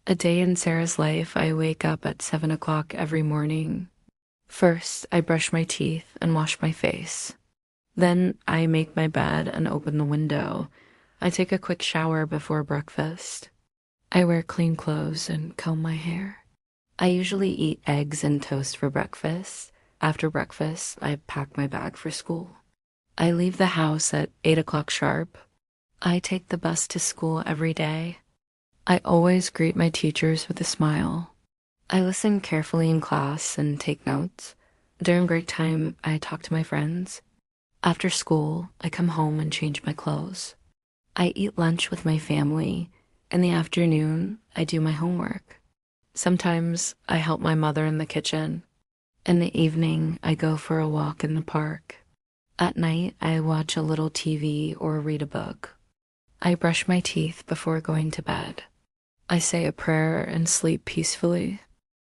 A day in Sarah's life, I wake up at 7 o'clock every morning. First, I brush my teeth and wash my face. Then, I make my bed and open the window. I take a quick shower before breakfast. I wear clean clothes and comb my hair. I usually eat eggs and toast for breakfast. After breakfast, I pack my bag for school. I leave the house at 8 o'clock sharp. I take the bus to school every day. I always greet my teachers with a smile. I listen carefully in class and take notes. During break time, I talk to my friends. After school, I come home and change my clothes. I eat lunch with my family. In the afternoon, I do my homework. Sometimes I help my mother in the kitchen. In the evening, I go for a walk in the park. At night, I watch a little TV or read a book. I brush my teeth before going to bed. I say a prayer and sleep peacefully.